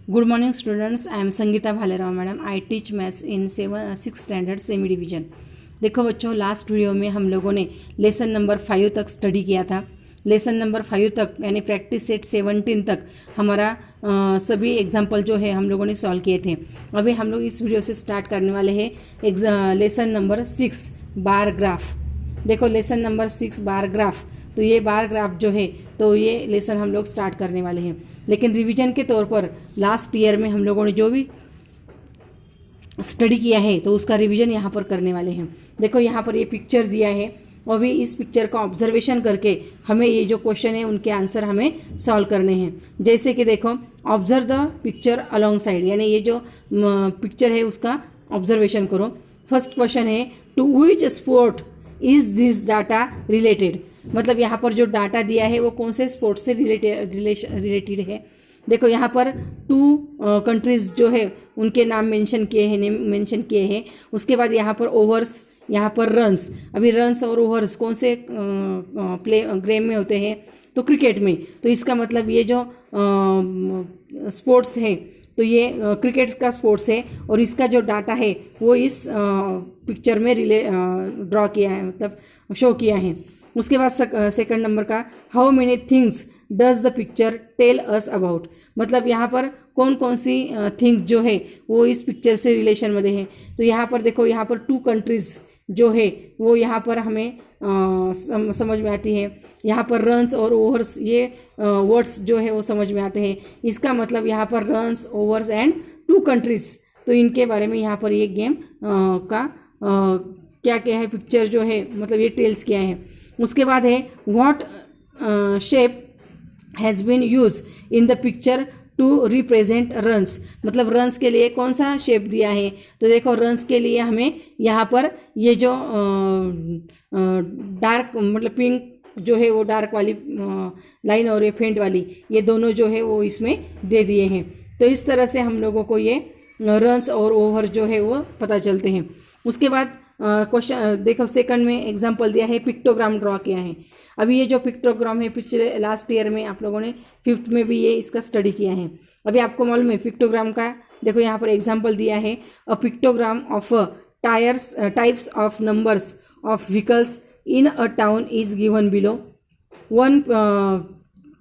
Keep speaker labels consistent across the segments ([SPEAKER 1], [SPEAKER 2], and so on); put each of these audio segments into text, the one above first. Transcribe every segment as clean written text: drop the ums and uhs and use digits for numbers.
[SPEAKER 1] Good morning students, I am Sangeeta Bhalerao madam. I teach maths in 6th standard semi division. देखो बच्चों, last video में हम लोगों ने लेसन नंबर 5 तक स्टडी किया था। लेसन नंबर 5 तक यानी प्रैक्टिस सेट 17 तक हमारा सभी एग्जाम्पल जो है हम लोगों ने सॉल्व किए थे। अभी हम लोग इस वीडियो से स्टार्ट करने वाले हैं लेसन नंबर 6 बार ग्राफ। देखो लेसन नंबर 6 बार ग्राफ, तो ये बार ग्राफ जो है तो ये लेसन हम लोग स्टार्ट करने वाले हैं। लेकिन रिवीजन के तौर पर लास्ट ईयर में हम लोगों ने जो भी स्टडी किया है तो उसका रिवीजन यहाँ पर करने वाले हैं। देखो यहाँ पर ये पिक्चर दिया है और भी इस पिक्चर का ऑब्जर्वेशन करके हमें ये जो क्वेश्चन है उनके आंसर हमें सॉल्व करने हैं। जैसे कि देखो, observe the picture alongside, यानी ये जो पिक्चर है उसका ऑब्जर्वेशन करो। फर्स्ट क्वेश्चन है, to which sport is this data related. मतलब यहाँ पर जो डाटा दिया है वो कौन से स्पोर्ट्स से रिलेटेड है। देखो यहाँ पर 2 कंट्रीज जो है उनके नाम मेंशन किए हैं। उसके बाद यहाँ पर ओवर्स, यहाँ पर रन्स। अभी रन्स और ओवर्स कौन से गेम में होते हैं, तो क्रिकेट में। तो इसका मतलब ये जो स्पोर्ट्स है तो ये क्रिकेट का स्पोर्ट्स है और इसका जो डाटा है वो इस पिक्चर में ड्रॉ किया है, मतलब शो किया है। उसके बाद सेकंड नंबर का, how many things does the picture tell us about. मतलब यहाँ पर कौन कौन सी थिंग्स जो है वो इस पिक्चर से रिलेशन में है। तो यहाँ पर देखो, यहाँ पर 2 कंट्रीज जो है वो यहाँ पर हमें समझ में आती है। यहाँ पर रन्स और ओवर्स, ये वर्ड्स जो है वो समझ में आते हैं। इसका मतलब यहाँ पर रन्स, ओवर्स एंड 2 कंट्रीज, तो इनके बारे में यहाँ पर ये गेम का क्या क्या है, पिक्चर जो है मतलब ये टेल्स क्या है। उसके बाद है, what shape has been use in the picture to represent runs. मतलब रन्स के लिए कौन सा शेप दिया है। तो देखो रन्स के लिए हमें यहाँ पर ये जो डार्क मतलब पिंक जो है वो डार्क वाली लाइन और ये फेंट वाली, ये दोनों जो है वो इसमें दे दिए हैं। तो इस तरह से हम लोगों को ये रन्स और ओवर जो है वो पता चलते हैं। उसके बाद क्वेश्चन देखो, सेकंड में एग्जांपल दिया है, पिक्टोग्राम ड्रॉ किया है। अभी ये जो पिक्टोग्राम है पिछले लास्ट ईयर में आप लोगों ने 5th में भी ये इसका स्टडी किया है। अभी आपको मालूम है पिक्टोग्राम का, देखो यहाँ पर एग्जांपल दिया है, a pictogram of types of numbers of vehicles in a town is given below.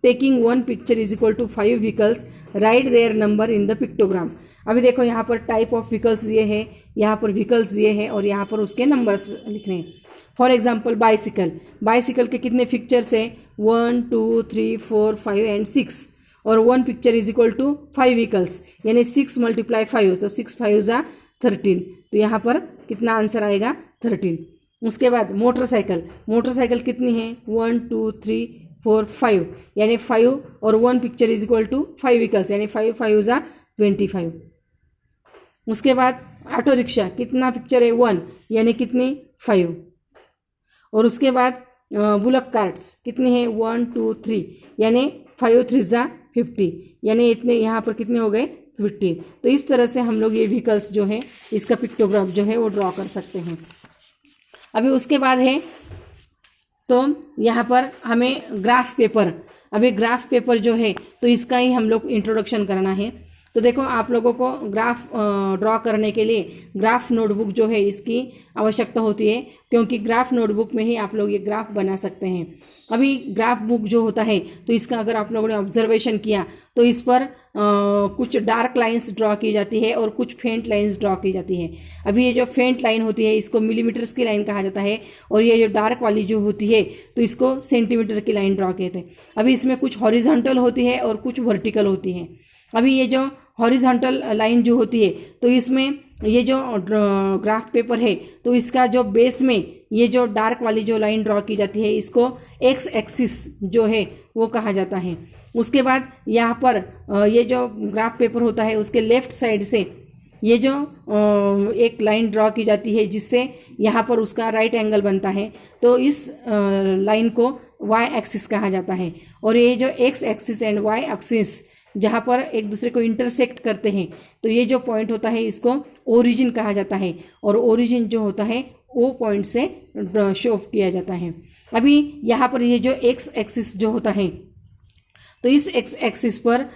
[SPEAKER 1] Taking 1 picture is equal to 5 vehicles, write their number in the pictogram. अभी देखो यहाँ पर टाइप ऑफ व्हीकल्स दिए हैं, यहाँ पर व्हीकल्स दिए हैं और यहाँ पर उसके नंबर्स लिखने हैं। फॉर एग्जाम्पल बाइसिकल, बाइसिकल के कितने पिक्चर्स हैं, 1 2 3 4 5 एंड 6, और 1 picture is equal to 5 vehicles, यानी 6 × 5, तो 6 5 = 13। तो यहाँ पर कितना आंसर आएगा, 13। उसके बाद मोटरसाइकिल, मोटरसाइकिल कितनी है, 1 2 3 4 5, यानी 5 और 1 picture is equal to 5 vehicles, यानी 5 5 = 25। उसके बाद ऑटो रिक्शा, कितना पिक्चर है, 1, यानी कितनी, 5। और उसके बाद बुलक कार्ट्स कितनी है, 1 2 3, यानी 5 3 = 50, यानी इतने यहाँ पर कितने हो गए, 50। तो इस तरह से हम लोग ये व्हीकल्स जो है इसका पिक्टोग्राफ जो है वो ड्रॉ कर सकते हैं। अभी उसके बाद है, तो यहाँ पर हमें ग्राफ पेपर, अभी ग्राफ पेपर जो है तो इसका ही हम लोग इंट्रोडक्शन करना है। तो देखो आप लोगों को ग्राफ ड्रॉ करने के लिए ग्राफ नोटबुक जो है इसकी आवश्यकता होती है, क्योंकि ग्राफ नोटबुक में ही आप लोग ये ग्राफ बना सकते हैं। अभी ग्राफ बुक जो होता है तो इसका अगर आप लोगों ने ऑब्जर्वेशन किया तो इस पर कुछ डार्क लाइंस ड्रॉ की जाती है और कुछ फेंट लाइंस ड्रॉ की जाती है। अभी ये जो फेंट लाइन होती है इसको मिलीमीटर्स की लाइन कहा जाता है, और ये जो डार्क वाली जो होती है तो इसको सेंटीमीटर की लाइन ड्रॉ कहते हैं। अभी इसमें कुछ हॉरिजॉन्टल होती है और कुछ वर्टिकल होती है। अभी ये जो हॉरिजॉन्टल लाइन जो होती है तो इसमें ये जो ग्राफ पेपर है तो इसका जो बेस में ये जो डार्क वाली जो लाइन ड्रॉ की जाती है इसको एक्स एक्सिस जो है वो कहा जाता है। उसके बाद यहाँ पर ये जो ग्राफ पेपर होता है उसके लेफ्ट साइड से ये जो एक लाइन ड्रॉ की जाती है जिससे यहाँ पर उसका राइट एंगल बनता है, तो इस लाइन को वाई एक्सिस कहा जाता है। और ये जो x axis and y axis जहाँ पर एक दूसरे को इंटरसेक्ट करते हैं तो ये जो पॉइंट होता है इसको ओरिजिन कहा जाता है, और ओरिजिन जो होता है ओ पॉइंट से शो किया जाता है। अभी यहाँ पर ये जो एक्स एक्सिस जो होता है तो इस एक्स एक्सिस पर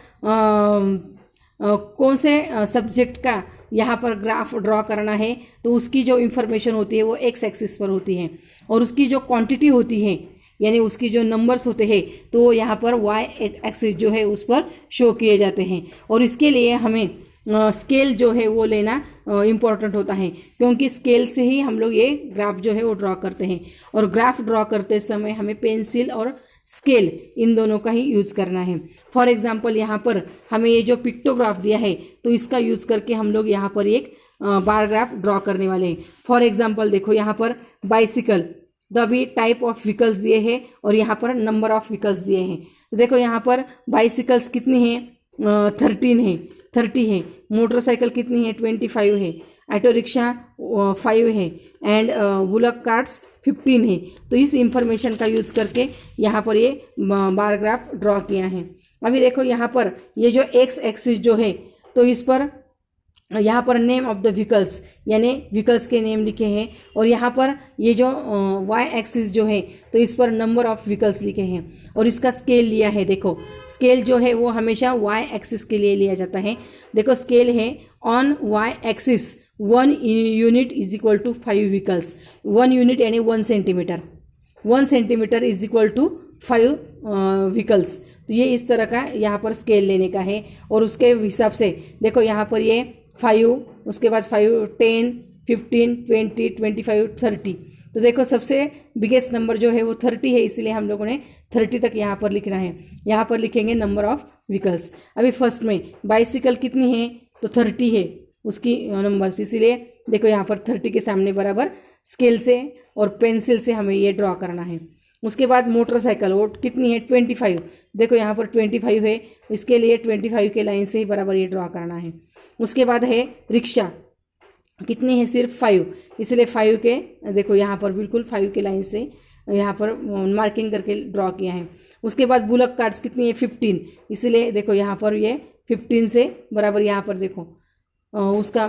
[SPEAKER 1] कौन से सब्जेक्ट का यहाँ पर ग्राफ ड्रॉ करना है, तो उसकी जो इन्फॉर्मेशन होती है वो एक्स एक्सिस पर होती है, और उसकी जो क्वांटिटी होती है यानी उसकी जो नंबर्स होते हैं तो यहाँ पर वाई एक्सिस जो है उस पर शो किए जाते हैं। और इसके लिए हमें स्केल जो है वो लेना इम्पॉर्टेंट होता है, क्योंकि स्केल से ही हम लोग ये ग्राफ जो है वो ड्रॉ करते हैं। और ग्राफ ड्रॉ करते समय हमें पेंसिल और स्केल इन दोनों का ही यूज़ करना है। फॉर एग्जांपल यहाँ पर हमें ये जो पिक्टोग्राफ दिया है तो इसका यूज़ करके हम लोग यहाँ पर एक बार ग्राफ ड्रॉ करने वाले हैं। फॉर एग्जांपल देखो यहाँ पर बाइसिकल, तो अभी टाइप ऑफ व्हीकल्स दिए हैं और यहाँ पर नंबर ऑफ व्हीकल्स दिए हैं। तो देखो यहाँ पर बाइसिकल्स कितनी हैं, 30 है। मोटरसाइकिल कितनी है, 25 है। ऑटो रिक्शा 5 है एंड बुलक कार्ट्स 15 है। तो इस इंफॉर्मेशन का यूज़ करके यहाँ पर ये बार ग्राफ ड्रॉ किया है। अभी देखो यहाँ पर ये जो एक्स एक्सिस जो है तो इस पर यहाँ पर नेम ऑफ द व्हीकल्स यानी व्हीकल्स के नेम लिखे हैं, और यहाँ पर ये जो वाई एक्सिस जो है तो इस पर नंबर ऑफ व्हीकल्स लिखे हैं, और इसका स्केल लिया है। देखो स्केल जो है वो हमेशा वाई एक्सिस के लिए लिया जाता है। देखो स्केल है on y axis 1 unit is equal to 5 vehicles. 1 unit यानी 1 centimetre, 1 centimetre is equal to 5 vehicles. तो ये इस तरह का यहाँ पर स्केल लेने का है, और उसके हिसाब से देखो यहाँ पर ये 5, उसके बाद 5, 10, 15, 20, 25, 30। तो देखो सबसे बिगेस्ट नंबर जो है वो 30 है, इसलिए हम लोगों ने 30 तक यहाँ पर लिखना है। यहाँ पर लिखेंगे नंबर ऑफ व्हीकल्स। अभी फर्स्ट में बाइसिकल कितनी है, तो 30 है उसकी नंबर्स, इसीलिए देखो यहाँ पर 30 के सामने बराबर स्केल से और पेंसिल से हमें ये ड्रॉ करना है। उसके बाद मोटरसाइकिल वो कितनी है, 25। देखो यहाँ पर 25 है, इसके लिए 25 के लाइन से ही बराबर ये ड्रॉ करना है। उसके बाद है रिक्शा, कितनी है, सिर्फ 5, इसलिए 5 के देखो यहाँ पर बिल्कुल 5 के लाइन से यहाँ पर मार्किंग करके ड्रॉ किया है। उसके बाद बुलक कार्ट्स कितनी है, 15, इसलिए देखो यहाँ पर ये 15 से बराबर यहाँ पर देखो उसका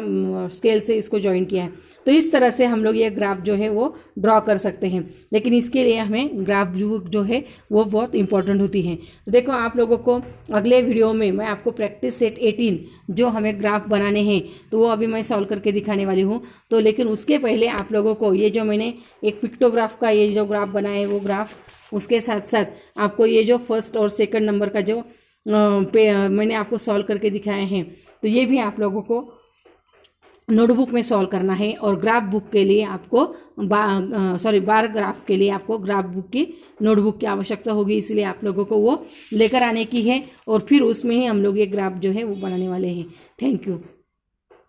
[SPEAKER 1] स्केल से इसको ज्वाइन किया है। तो इस तरह से हम लोग ये ग्राफ जो है वो ड्रॉ कर सकते हैं, लेकिन इसके लिए हमें ग्राफ बुक जो है वो बहुत इंपॉर्टेंट होती है। तो देखो आप लोगों को अगले वीडियो में मैं आपको प्रैक्टिस सेट 18 जो हमें ग्राफ बनाने हैं तो वो अभी मैं सॉल्व करके दिखाने वाली हूँ। तो लेकिन उसके पहले आप लोगों को ये जो मैंने एक पिक्टोग्राफ का ये जो ग्राफ बनाया है वो ग्राफ, उसके साथ साथ आपको ये जो फर्स्ट और सेकंड नंबर का जो मैंने आपको सॉल्व करके दिखाए हैं तो ये भी आप लोगों को नोटबुक में सॉल्व करना है। और ग्राफ बुक के लिए आपको बार ग्राफ के लिए आपको ग्राफ बुक की नोटबुक की आवश्यकता होगी, इसलिए आप लोगों को वो लेकर आने की है, और फिर उसमें ही हम लोग ये ग्राफ जो है वो बनाने वाले हैं। Thank you.